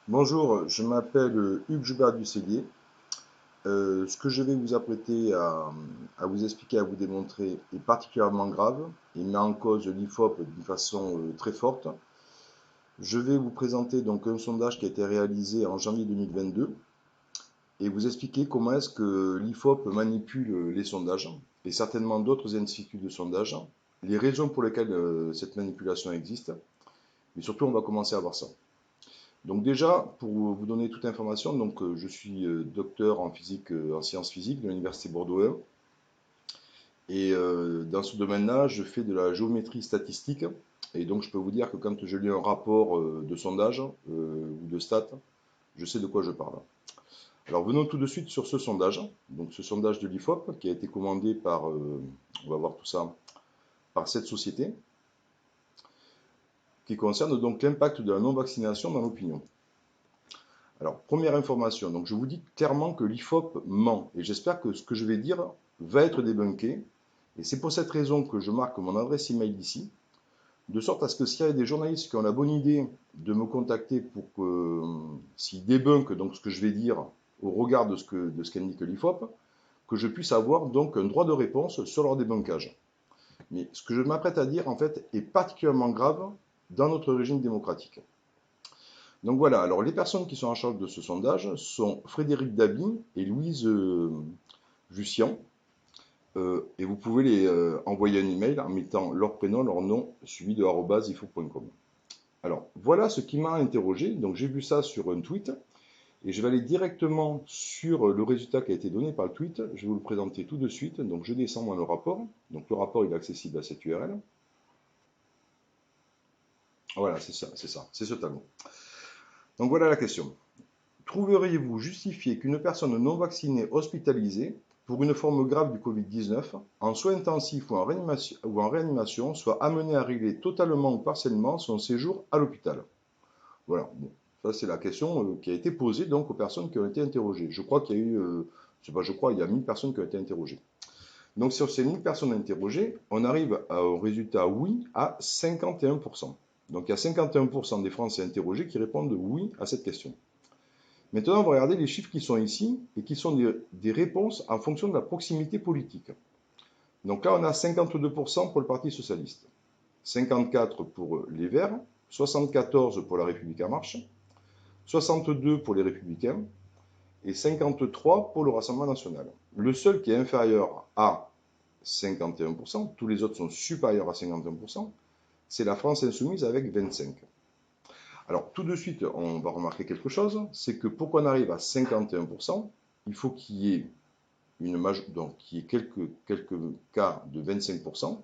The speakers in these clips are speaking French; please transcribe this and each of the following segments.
Bonjour, je m'appelle Hugues Joubert Ducellier. Ce que je vais vous apprêter à vous expliquer, à vous démontrer est particulièrement grave et met en cause l'IFOP d'une façon très forte. Je vais vous présenter donc un sondage qui a été réalisé en janvier 2022 et vous expliquer comment est-ce que l'IFOP manipule les sondages et certainement d'autres instituts de sondage, les raisons pour lesquelles cette manipulation existe, mais surtout on va commencer à voir ça. Donc déjà, pour vous donner toute information, donc je suis docteur en physique, en sciences physiques de l'Université Bordeaux 1. Et dans ce domaine-là, je fais de la géométrie statistique. Et donc je peux vous dire que quand je lis un rapport de sondage ou de stats, je sais de quoi je parle. Alors venons tout de suite sur ce sondage. Donc ce sondage de l'IFOP qui a été commandé par, on va voir tout ça, par cette société, qui concerne donc l'impact de la non-vaccination dans l'opinion. Alors, première information, donc je vous dis clairement que l'IFOP ment, et j'espère que ce que je vais dire va être débunké, et c'est pour cette raison que je marque mon adresse email ici, de sorte à ce que s'il y a des journalistes qui ont la bonne idée de me contacter pour que, s'ils débunkent donc ce que je vais dire au regard de ce qu'indique l'IFOP, que je puisse avoir donc un droit de réponse sur leur débunkage. Mais ce que je m'apprête à dire, en fait, est particulièrement grave dans notre régime démocratique. Donc voilà, alors les personnes qui sont en charge de ce sondage sont Frédéric Dabi et Louise Jussian. Et vous pouvez les envoyer un email en mettant leur prénom, leur nom, suivi de @ifo.com. Alors voilà ce qui m'a interrogé. Donc j'ai vu ça sur un tweet et je vais aller directement sur le résultat qui a été donné par le tweet. Je vais vous le présenter tout de suite. Donc je descends dans le rapport. Donc le rapport il est accessible à cette URL. Voilà, c'est ça, c'est ce tableau. Donc voilà la question. Trouveriez-vous justifié qu'une personne non vaccinée hospitalisée pour une forme grave du Covid-19, en soins intensifs ou en réanimation, soit amenée à régler totalement ou partiellement son séjour à l'hôpital? Voilà, bon, ça c'est la question qui a été posée donc aux personnes qui ont été interrogées. Je crois qu'il y a eu, c'est pas je crois, il y a 1000 personnes qui ont été interrogées. Donc sur ces 1000 personnes interrogées, on arrive au résultat oui à 51%. Donc il y a 51% des Français interrogés qui répondent oui à cette question. Maintenant, on va regarder les chiffres qui sont ici et qui sont des réponses en fonction de la proximité politique. Donc là, on a 52% pour le Parti socialiste, 54% pour les Verts, 74% pour la République en marche, 62% pour les Républicains et 53% pour le Rassemblement national. Le seul qui est inférieur à 51%, tous les autres sont supérieurs à 51%, c'est la France insoumise avec 25%. Alors, tout de suite, on va remarquer quelque chose, c'est que pour qu'on arrive à 51%, il faut qu'il y ait donc qu'il y ait quelques cas de 25%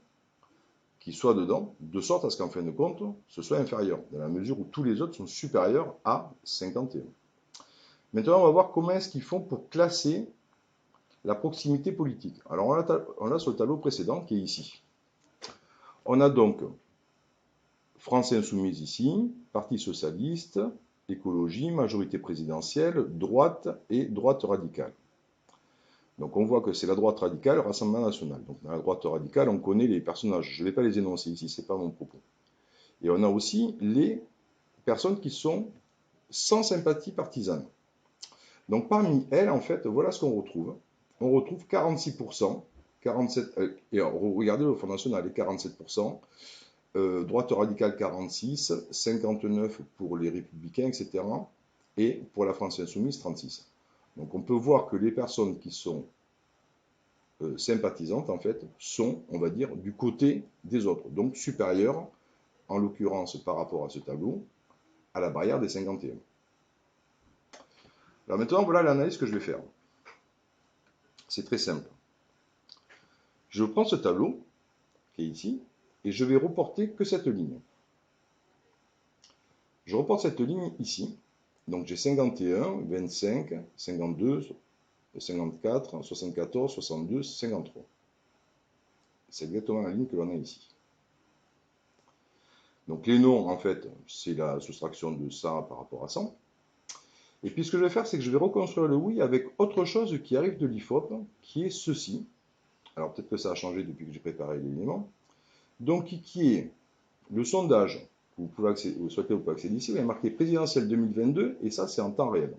qui soient dedans, de sorte à ce qu'en fin de compte, ce soit inférieur, dans la mesure où tous les autres sont supérieurs à 51. Maintenant, on va voir comment est-ce qu'ils font pour classer la proximité politique. Alors, on l'a sur le tableau précédent qui est ici. On a donc France Insoumise ici, Parti Socialiste, Écologie, Majorité Présidentielle, Droite et Droite Radicale. Donc on voit que c'est la droite radicale, le Rassemblement national. Donc dans la droite radicale, on connaît les personnages. Je ne vais pas les énoncer ici, ce n'est pas mon propos. Et on a aussi les personnes qui sont sans sympathie partisane. Donc parmi elles, en fait, voilà ce qu'on retrouve. On retrouve 46%, 47, et regardez le Front National, les 47%, droite radicale 46, 59 pour les Républicains, etc. Et pour la France Insoumise, 36. Donc on peut voir que les personnes qui sont sympathisantes, en fait, sont, on va dire, du côté des autres, donc supérieures, en l'occurrence par rapport à ce tableau, à la barrière des 51. Alors maintenant, voilà l'analyse que je vais faire. C'est très simple. Je prends ce tableau, qui est ici, et je vais reporter que cette ligne. Je reporte cette ligne ici. Donc j'ai 51, 25, 52, 54, 74, 62, 53. C'est exactement la ligne que l'on a ici. Donc les noms, en fait, c'est la soustraction de ça par rapport à ça. Et puis ce que je vais faire, c'est que je vais reconstruire le oui avec autre chose qui arrive de l'IFOP, qui est ceci. Alors peut-être que ça a changé depuis que j'ai préparé l'élément. Donc qui est le sondage sur lequel vous pouvez accéder ici, il y a marqué présidentielle 2022, et ça, c'est en temps réel.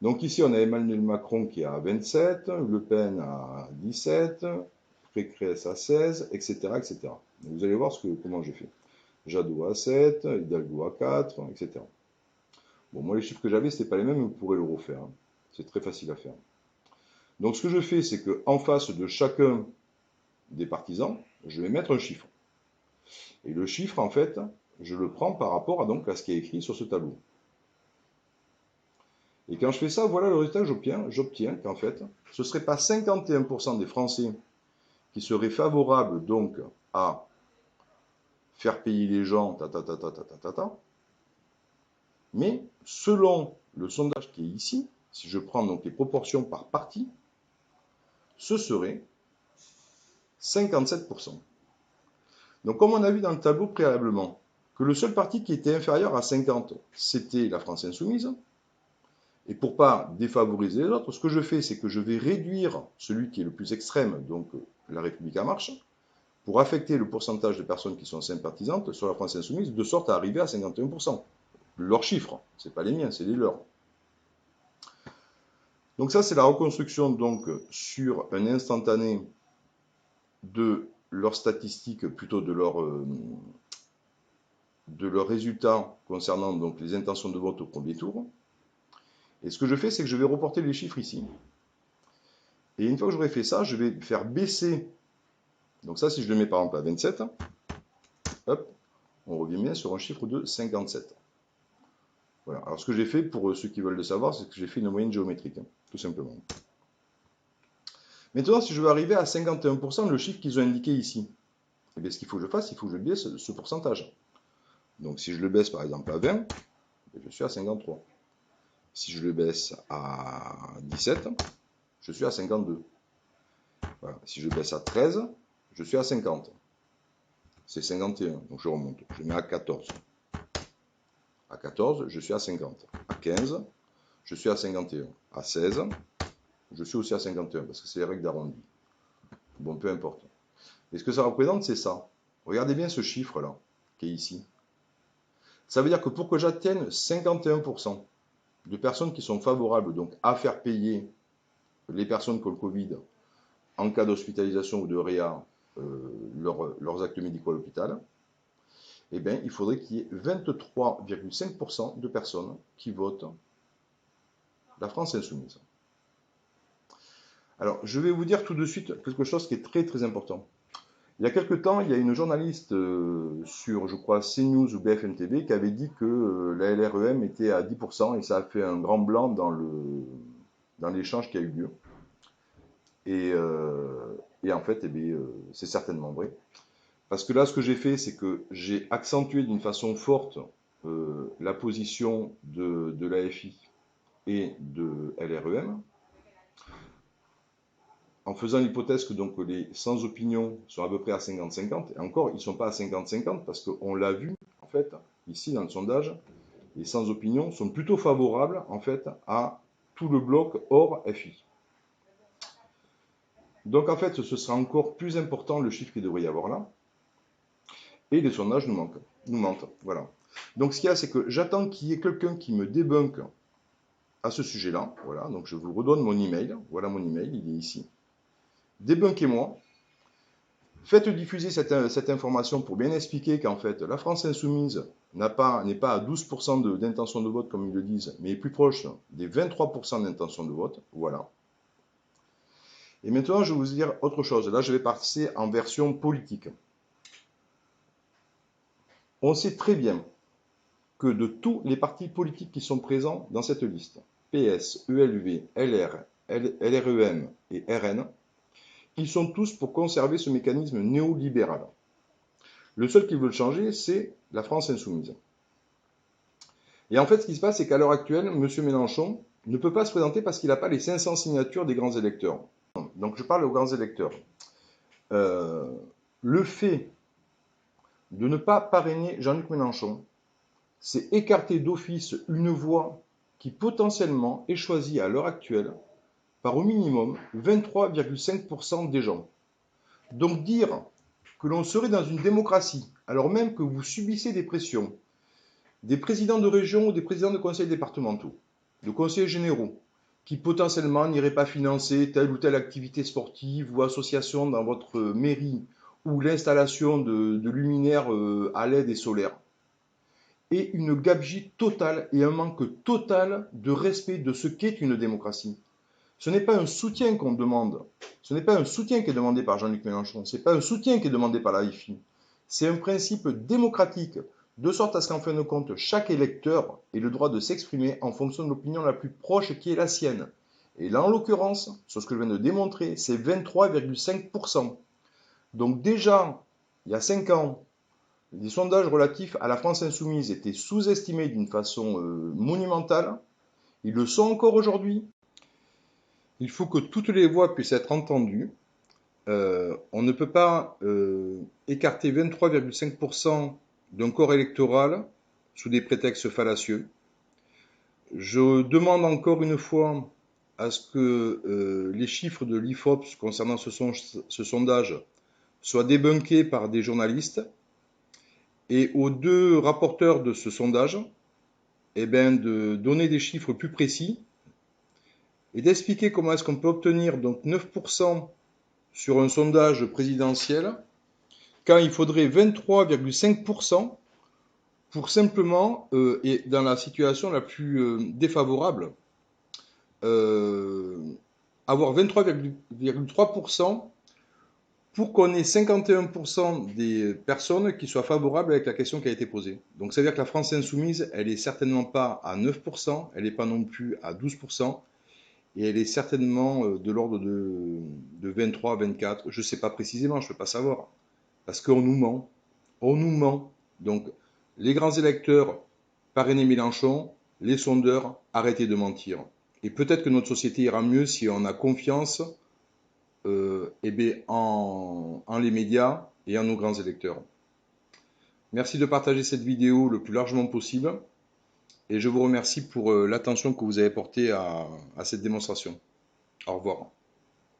Donc ici, on a Emmanuel Macron qui est à 27, Le Pen à 17, Pécresse à 16, etc., etc. Donc vous allez voir comment je fais. Jadot à 7, Hidalgo à 4, etc. Bon, moi, les chiffres que j'avais, ce n'étaient pas les mêmes, mais vous pourrez le refaire. Hein. C'est très facile à faire. Donc ce que je fais, c'est qu'en face de chacun des partisans, je vais mettre un chiffre. Et le chiffre, en fait, je le prends par rapport à ce qui est écrit sur ce tableau. Et quand je fais ça, voilà le résultat que j'obtiens. J'obtiens qu'en fait, ce ne serait pas 51% des Français qui seraient favorables donc à faire payer les gens, mais selon le sondage qui est ici, si je prends donc les proportions par parti, ce serait 57%. Donc comme on a vu dans le tableau préalablement, que le seul parti qui était inférieur à 50, c'était la France Insoumise. Et pour ne pas défavoriser les autres, ce que je fais, c'est que je vais réduire celui qui est le plus extrême, donc la République en marche, pour affecter le pourcentage de personnes qui sont sympathisantes sur la France Insoumise, de sorte à arriver à 51%. Leurs chiffres, ce n'est pas les miens, c'est les leurs. Donc ça, c'est la reconstruction donc sur un instantané de leurs statistiques, plutôt de leurs résultats concernant donc les intentions de vote au premier tour. Et ce que je fais, c'est que je vais reporter les chiffres ici. Et une fois que j'aurai fait ça, je vais faire baisser. Donc ça, si je le mets par exemple à 27, hop, on revient bien sur un chiffre de 57. Voilà. Alors ce que j'ai fait, pour ceux qui veulent le savoir, c'est que j'ai fait une moyenne géométrique, hein, tout simplement. Maintenant, si je veux arriver à 51%, le chiffre qu'ils ont indiqué ici, eh bien, ce qu'il faut que je fasse, il faut que je baisse ce pourcentage. Donc si je le baisse par exemple à 20, je suis à 53. Si je le baisse à 17, je suis à 52. Voilà. Si je baisse à 13, je suis à 50. C'est 51, donc je remonte. Je mets à 14. À 14, je suis à 50. À 15, je suis à 51. À 16, je suis aussi à 51, parce que c'est les règles d'arrondi. Bon, peu importe. Et ce que ça représente, c'est ça. Regardez bien ce chiffre-là, qui est ici. Ça veut dire que pour que j'atteigne 51% de personnes qui sont favorables donc à faire payer les personnes qui ont le Covid en cas d'hospitalisation ou de réa leurs actes médicaux à l'hôpital, eh bien, il faudrait qu'il y ait 23,5% de personnes qui votent la France insoumise. Alors, je vais vous dire tout de suite quelque chose qui est très très important. Il y a quelque temps, il y a une journaliste sur, je crois, CNews ou BFM TV qui avait dit que la LREM était à 10% et ça a fait un grand blanc dans l'échange qui a eu lieu. Et en fait, eh bien, c'est certainement vrai. Parce que là, ce que j'ai fait, c'est que j'ai accentué d'une façon forte la position de l'AFI et de LREM, en faisant l'hypothèse que donc les sans opinion sont à peu près à 50-50, et encore, ils ne sont pas à 50-50 parce qu'on l'a vu, en fait, ici dans le sondage, les sans opinion sont plutôt favorables, en fait, à tout le bloc hors FI. Donc, en fait, ce sera encore plus important le chiffre qu'il devrait y avoir là, et les sondages nous mentent. Voilà. Donc, ce qu'il y a, c'est que j'attends qu'il y ait quelqu'un qui me débunk à ce sujet-là. Voilà, donc je vous redonne mon email. Voilà mon email, il est ici. Débunkez-moi. Faites diffuser cette information pour bien expliquer qu'en fait, la France insoumise n'est pas à 12% d'intention de vote, comme ils le disent, mais est plus proche des 23% d'intention de vote. Voilà. Et maintenant, je vais vous dire autre chose. Là, je vais passer en version politique. On sait très bien que de tous les partis politiques qui sont présents dans cette liste, PS, ELV, LR, LREM et RN, ils sont tous pour conserver ce mécanisme néolibéral. Le seul qui veut le changer, c'est la France insoumise. Et en fait, ce qui se passe, c'est qu'à l'heure actuelle, M. Mélenchon ne peut pas se présenter parce qu'il n'a pas les 500 signatures des grands électeurs. Donc je parle aux grands électeurs. Le fait de ne pas parrainer Jean-Luc Mélenchon, c'est écarter d'office une voix qui potentiellement est choisie à l'heure actuelle par au minimum 23,5% des gens. Donc dire que l'on serait dans une démocratie alors même que vous subissez des pressions des présidents de région ou des présidents de conseils départementaux, de conseillers généraux, qui potentiellement n'iraient pas financer telle ou telle activité sportive ou association dans votre mairie ou l'installation de luminaires à LED et solaires. Et une gabegie totale et un manque total de respect de ce qu'est une démocratie. Ce n'est pas un soutien qu'on demande. Ce n'est pas un soutien qui est demandé par Jean-Luc Mélenchon. Ce n'est pas un soutien qui est demandé par la HIFI. C'est un principe démocratique, de sorte à ce qu'en fin de compte, chaque électeur ait le droit de s'exprimer en fonction de l'opinion la plus proche qui est la sienne. Et là, en l'occurrence, sur ce que je viens de démontrer, c'est 23,5%. Donc déjà, il y a 5 ans, les sondages relatifs à la France insoumise étaient sous-estimés d'une façon monumentale. Ils le sont encore aujourd'hui. Il faut que toutes les voix puissent être entendues. On ne peut pas écarter 23,5% d'un corps électoral sous des prétextes fallacieux. Je demande encore une fois à ce que les chiffres de l'IFOP concernant ce sondage soient débunkés par des journalistes et aux deux rapporteurs de ce sondage de donner des chiffres plus précis et d'expliquer comment est-ce qu'on peut obtenir donc 9% sur un sondage présidentiel quand il faudrait 23,5% pour simplement, et dans la situation la plus défavorable, avoir 23,3% pour qu'on ait 51% des personnes qui soient favorables avec la question qui a été posée. Donc ça veut dire que la France insoumise, elle n'est certainement pas à 9%, elle n'est pas non plus à 12%, et elle est certainement de l'ordre de 23, 24, je ne sais pas précisément, je ne peux pas savoir, parce qu'on nous ment. On nous ment. Donc, les grands électeurs, parrainez Mélenchon, les sondeurs, arrêtez de mentir. Et peut-être que notre société ira mieux si on a confiance en les médias et en nos grands électeurs. Merci de partager cette vidéo le plus largement possible. Et je vous remercie pour l'attention que vous avez portée à cette démonstration. Au revoir.